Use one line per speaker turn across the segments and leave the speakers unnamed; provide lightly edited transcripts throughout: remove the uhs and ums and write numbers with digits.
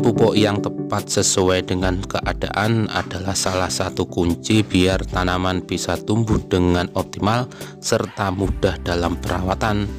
pupuk yang tepat sesuai dengan keadaan adalah salah satu kunci biar tanaman bisa tumbuh dengan optimal serta mudah dalam perawatan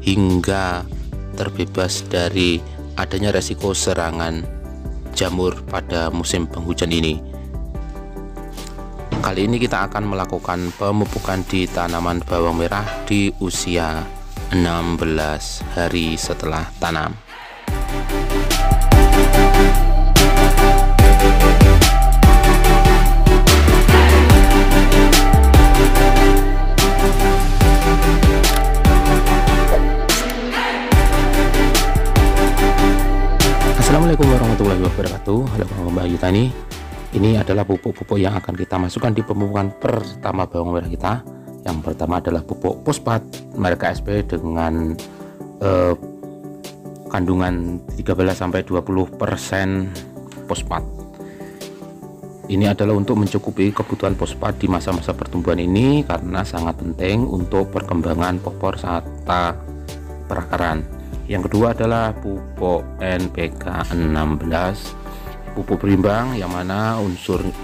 hingga terbebas dari adanya resiko serangan jamur pada musim penghujan ini. Kali ini kita akan melakukan pemupukan di tanaman bawang merah di usia 16 hari setelah tanam. Assalamualaikum warahmatullahi wabarakatuh. Halo Mbak Yutani. Ini adalah pupuk-pupuk yang akan kita masukkan di pemupukan pertama bawang merah kita. Yang pertama adalah pupuk fosfat merek KSP dengan kandungan 13-20% fosfat. Ini adalah untuk mencukupi kebutuhan fosfat di masa-masa pertumbuhan ini karena sangat penting untuk perkembangan pokok serta perakaran. Yang kedua adalah pupuk NPK 16, pupuk berimbang yang mana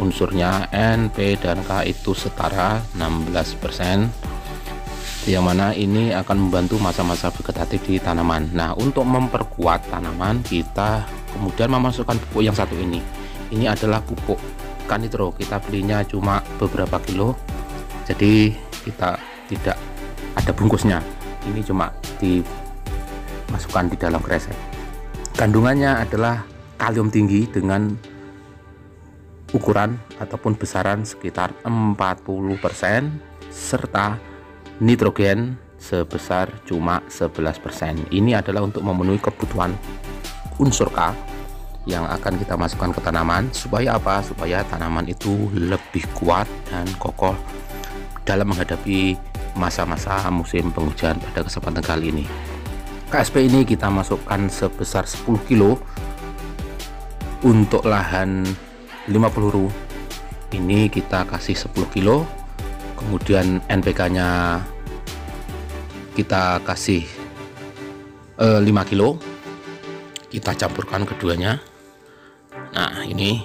unsurnya N, P, dan K itu setara 16%, yang mana ini akan membantu masa-masa vegetatif di tanaman. Nah, untuk memperkuat tanaman kita kemudian memasukkan pupuk yang satu ini. Ini adalah pupuk Kanitro, kita belinya cuma beberapa kilo, jadi kita tidak ada bungkusnya, ini cuma dimasukkan di dalam kresek. Kandungannya adalah kalium tinggi dengan ukuran ataupun besaran sekitar 40% serta nitrogen sebesar cuma 11%. Ini adalah untuk memenuhi kebutuhan unsur K yang akan kita masukkan ke tanaman. Supaya apa? Supaya tanaman itu lebih kuat dan kokoh dalam menghadapi masa-masa musim penghujan pada kesempatan kali ini. KSP ini kita masukkan sebesar 10 kilo untuk lahan 50 ru. Ini kita kasih 10 kilo, kemudian NPK nya kita kasih 5 kilo, kita campurkan keduanya. Nah, ini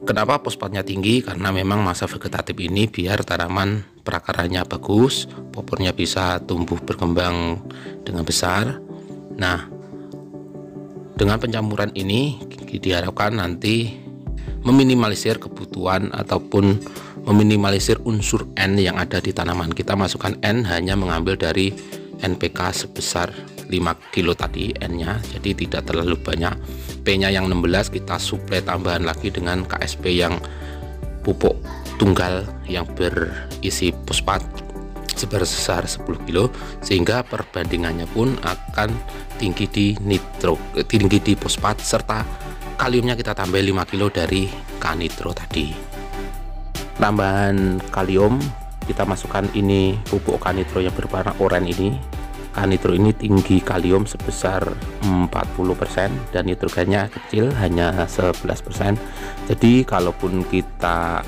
kenapa fosfatnya tinggi, karena memang masa vegetatif ini biar tanaman perakarannya bagus, popornya bisa tumbuh berkembang dengan besar. Nah, dengan pencampuran ini diharapkan nanti meminimalisir kebutuhan ataupun meminimalisir unsur N yang ada di tanaman. Kita masukkan N hanya mengambil dari NPK sebesar 5 kilo tadi N-nya, jadi tidak terlalu banyak. P-nya yang 16 kita suplai tambahan lagi dengan KSP yang pupuk tunggal yang berisi fosfat sebesar 10 kilo, sehingga perbandingannya pun akan tinggi di fosfat serta kaliumnya kita tambah 5 kilo dari Kanitro tadi. Tambahan kalium kita masukkan ini pupuk Kanitro yang berwarna oranye ini. Kanitro ini tinggi kalium sebesar 40% dan nitrogennya kecil hanya 11%. Jadi kalaupun kita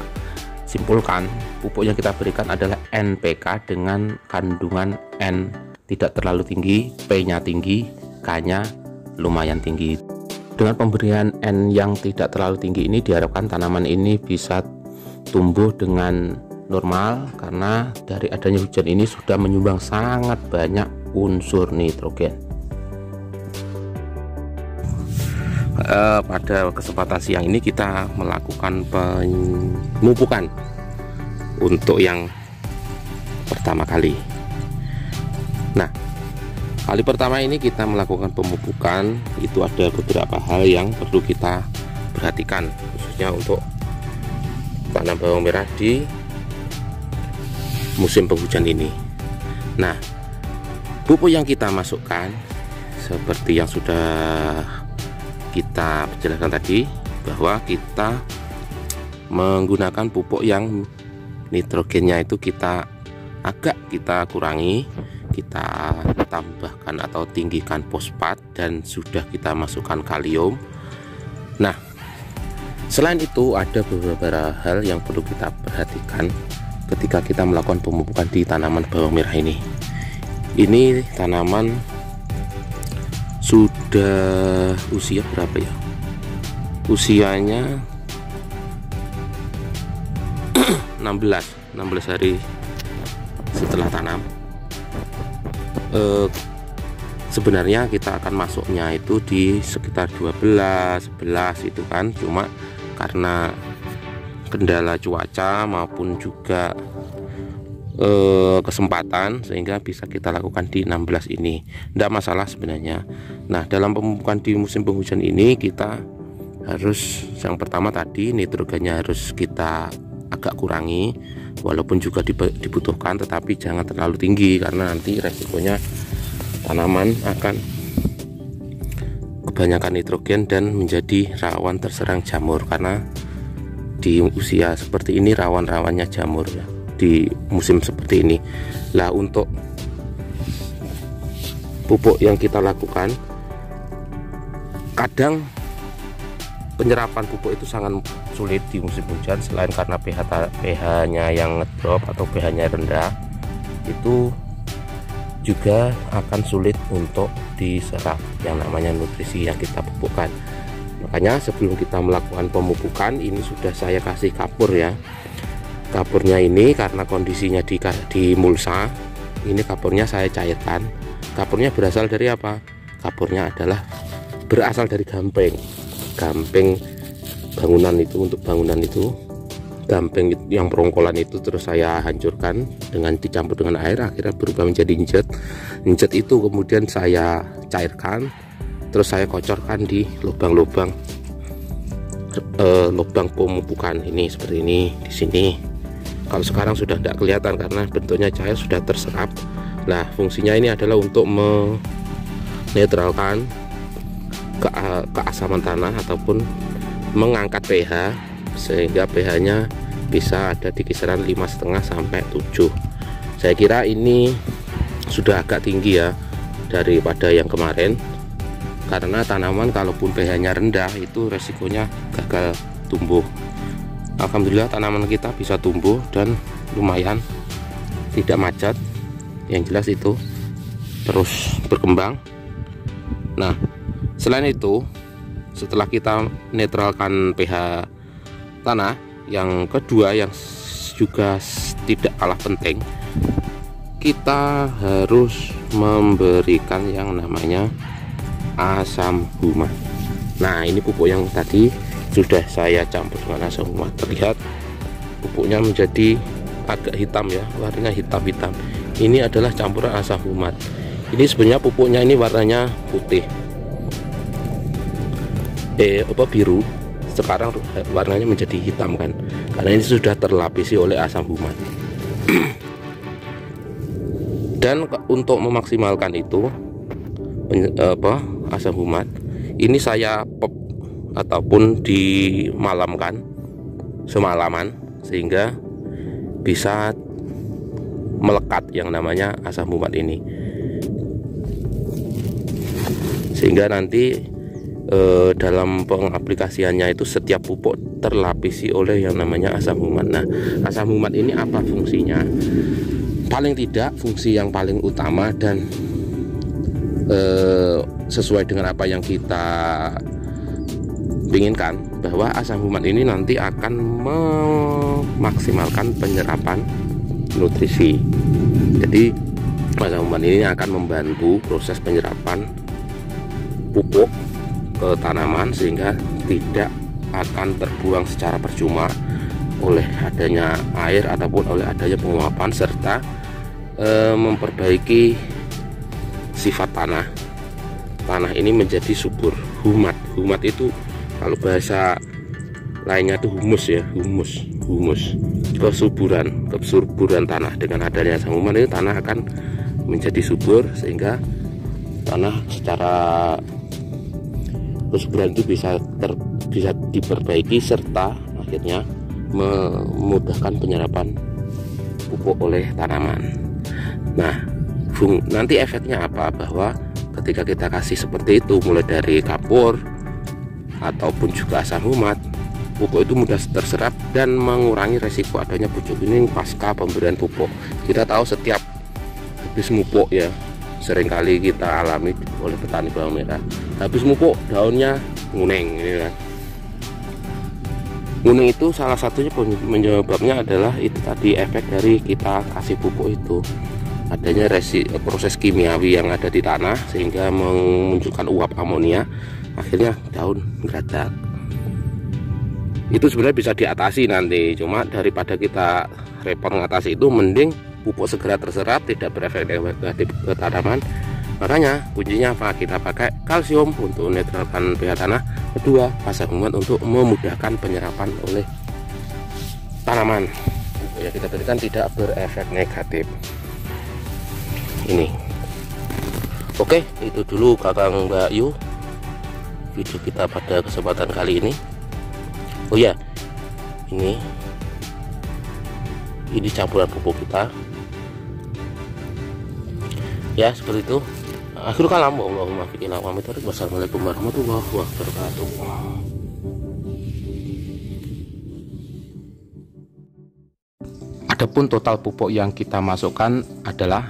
simpulkan pupuk yang kita berikan adalah NPK dengan kandungan N tidak terlalu tinggi, P-nya tinggi, K-nya lumayan tinggi. Dengan pemberian N yang tidak terlalu tinggi ini diharapkan tanaman ini bisa tumbuh dengan normal karena dari adanya hujan ini sudah menyumbang sangat banyak unsur nitrogen. Pada kesempatan siang ini kita melakukan pemupukan untuk yang pertama kali. Nah, kali pertama ini kita melakukan pemupukan, itu ada beberapa hal yang perlu kita perhatikan khususnya untuk tanam bawang merah di musim penghujan ini. Nah, pupuk yang kita masukkan seperti yang sudah kita jelaskan tadi, bahwa kita menggunakan pupuk yang nitrogennya itu kita kurangi, kita tambahkan atau tinggikan fosfat dan sudah kita masukkan kalium. Nah, selain itu ada beberapa hal yang perlu kita perhatikan ketika kita melakukan pemupukan di tanaman bawang merah ini. Ini tanaman sudah usia berapa ya, usianya 16 hari setelah tanam. Sebenarnya kita akan masuknya itu di sekitar 12-11 itu kan, cuma karena kendala cuaca maupun juga kesempatan sehingga bisa kita lakukan di 16 ini. Tidak masalah sebenarnya. Nah, dalam pemupukan di musim penghujan ini kita harus, yang pertama tadi nitrogennya harus kita agak kurangi, walaupun juga dibutuhkan, tetapi jangan terlalu tinggi karena nanti resikonya tanaman akan kebanyakan nitrogen dan menjadi rawan terserang jamur, karena di usia seperti ini rawan-rawannya jamur ya di musim seperti ini. Lah, untuk pupuk yang kita lakukan, kadang penyerapan pupuk itu sangat sulit di musim hujan. Selain karena pH-nya yang ngedrop atau pH-nya rendah, itu juga akan sulit untuk diserap yang namanya nutrisi yang kita pupukkan. Makanya sebelum kita melakukan pemupukan ini sudah saya kasih kapur ya. Kapurnya ini karena kondisinya di mulsa, ini kapurnya saya cairkan. Kapurnya berasal dari apa? Kapurnya berasal dari gamping bangunan itu. Untuk bangunan itu, gamping yang perongkolan itu terus saya hancurkan dengan dicampur dengan air, akhirnya berubah menjadi injet itu kemudian saya cairkan, terus saya kocorkan di lubang-lubang pemupukan ini seperti ini di sini. Kalau sekarang sudah tidak kelihatan karena bentuknya cair sudah terserap. Nah, fungsinya ini adalah untuk menetralkan keasaman tanah ataupun mengangkat pH sehingga pH-nya bisa ada di kisaran 5,5 sampai 7. Saya kira ini sudah agak tinggi ya daripada yang kemarin, karena tanaman kalaupun pH-nya rendah itu resikonya gagal tumbuh. Alhamdulillah tanaman kita bisa tumbuh dan lumayan tidak macet, yang jelas itu terus berkembang. Nah, selain itu, setelah kita netralkan pH tanah, yang kedua yang juga tidak kalah penting, kita harus memberikan yang namanya asam humat. Nah, ini pupuk yang tadi sudah saya campur dengan asam humat. Terlihat pupuknya menjadi agak hitam ya, warnanya hitam-hitam. Ini adalah campuran asam humat. Ini sebenarnya pupuknya ini warnanya putih, biru. Sekarang warnanya menjadi hitam kan, karena ini sudah terlapisi oleh asam humat. Dan untuk memaksimalkan itu asam humat ini saya pop ataupun dimalamkan semalaman sehingga bisa melekat yang namanya asam humat ini, sehingga nanti dalam pengaplikasiannya itu setiap pupuk terlapisi oleh yang namanya asam humat. Nah, asam humat ini apa fungsinya? Paling tidak fungsi yang paling utama dan sesuai dengan apa yang kita inginkan, bahwa asam humat ini nanti akan memaksimalkan penyerapan nutrisi. Jadi asam humat ini akan membantu proses penyerapan pupuk ke tanaman sehingga tidak akan terbuang secara percuma oleh adanya air ataupun oleh adanya penguapan, serta memperbaiki sifat tanah ini menjadi subur. Humat itu kalau bahasa lainnya itu humus ya, humus kesuburan tanah. Dengan adanya asam humat itu tanah akan menjadi subur sehingga tanah secara kesuburan itu bisa diperbaiki serta akhirnya memudahkan penyerapan pupuk oleh tanaman. Nah, nanti efeknya apa? Bahwa ketika kita kasih seperti itu, mulai dari kapur ataupun juga asam humat, pupuk itu mudah terserap dan mengurangi resiko adanya pucuk kuning pasca pemberian pupuk. Kita tahu setiap habis pupuk ya, seringkali kita alami oleh petani bawang merah. Habis mupuk daunnya nguning ini kan. Nguning itu salah satunya penyebabnya adalah itu tadi, efek dari kita kasih pupuk itu, adanya proses kimiawi yang ada di tanah sehingga memunculkan uap amonia, akhirnya daun geratak. Itu sebenarnya bisa diatasi nanti, cuma daripada kita repot mengatasi itu, mending pupuk segera terserap, tidak berefek negatif ke tanaman. Makanya kuncinya apa? Kita pakai kalsium untuk menetralkan pH tanah. Kedua, pasar human untuk memudahkan penyerapan oleh tanaman. Ya, kita berikan tidak berefek negatif. Ini. Oke, itu dulu Kakang Mbak Yu video kita pada kesempatan kali ini. Oh ya, ini campuran pupuk kita. Ya, seperti itu. Akhirul kalam, Allahumma fiqh ila wa mitharik. Wassalamualaikum warahmatullahi wabarakatuh. Adapun total pupuk yang kita masukkan adalah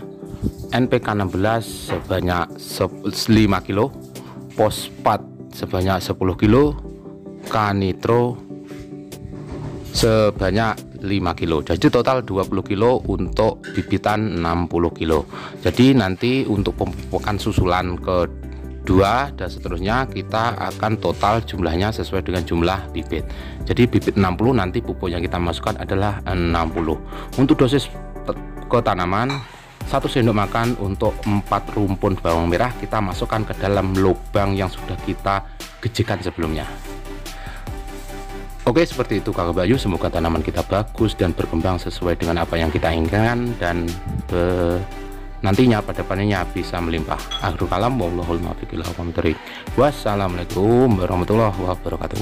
NPK 16 sebanyak 5 kilo, fosfat sebanyak 10 kilo, Kanitro sebanyak 5 kilo. Jadi total 20 kilo untuk bibitan 60 kilo. Jadi nanti untuk pemupukan susulan kedua dan seterusnya kita akan total jumlahnya sesuai dengan jumlah bibit. Jadi bibit 60, nanti pupuk yang kita masukkan adalah 60. Untuk dosis ke tanaman 1 sendok makan untuk 4 rumpun bawang merah kita masukkan ke dalam lubang yang sudah kita gejekan sebelumnya. Oke, seperti itu Kakak Bayu. Semoga tanaman kita bagus dan berkembang sesuai dengan apa yang kita inginkan, dan nantinya pada panennya bisa melimpah. Akhirul kalam, wallahul muwaffiq ila aqwamit thoriq. Wassalamualaikum warahmatullahi wabarakatuh.